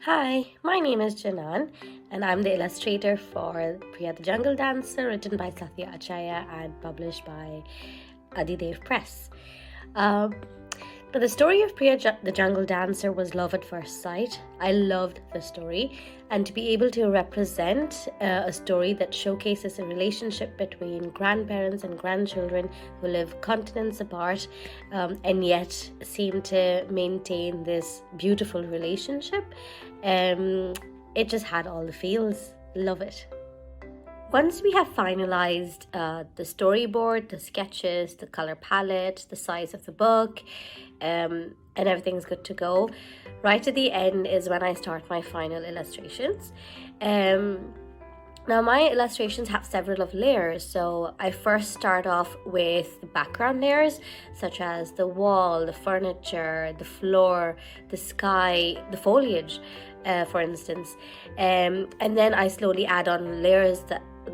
Hi, my name is Janan, and I'm the illustrator for Priya the Jungle Dancer, written by Satya Acharya and published by Adidev Press. Um, now, the story of Priya the Jungle Dancer was love at first sight. I loved the story, and to be able to represent a story that showcases a relationship between grandparents and grandchildren who live continents apart and yet seem to maintain this beautiful relationship, it just had all the feels. Love it. Once we have finalized the storyboard, the sketches, the color palette, the size of the book, and everything's good to go, right at the end is when I start my final illustrations. Now, my illustrations have several of layers, so I first start off with the background layers, such as the wall, the furniture, the floor, the sky, the foliage, for instance. And then I slowly add on layers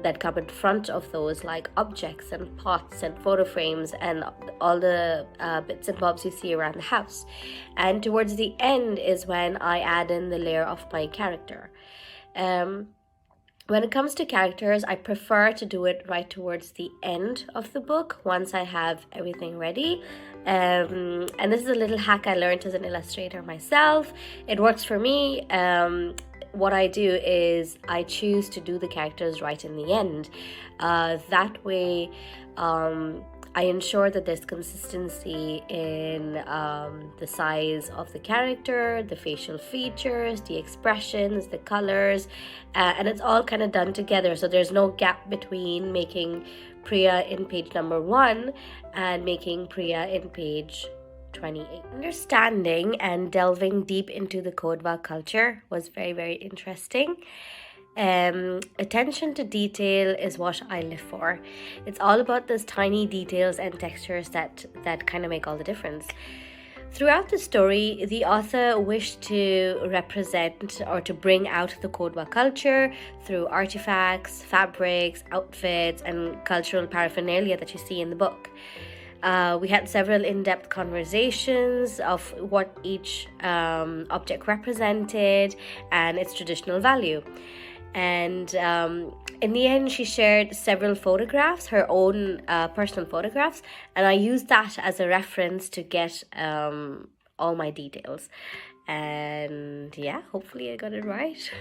that come in front of those, like objects and pots and photo frames and all the bits and bobs you see around the house. And towards the end is when I add in the layer of my character. When it comes to characters, I prefer to do it right towards the end of the book once I have everything ready. And this is a little hack I learned as an illustrator myself. It works for me. What I do is I choose to do the characters right in the end. That way, I ensure that there's consistency in the size of the character, the facial features, the expressions, the colors, and it's all kind of done together. So there's no gap between making Priya in page number 1 and making Priya in page 28. Understanding and delving deep into the Kodwa culture was very, very interesting. Attention to detail is what I live for. It's all about those tiny details and textures that kind of make all the difference. Throughout the story, the author wished to represent or to bring out the Kodwa culture through artifacts, fabrics, outfits, and cultural paraphernalia that you see in the book. We had several in-depth conversations of what each object represented and its traditional value. And in the end, she shared several photographs, her own personal photographs, and I used that as a reference to get all my details. And yeah, hopefully I got it right.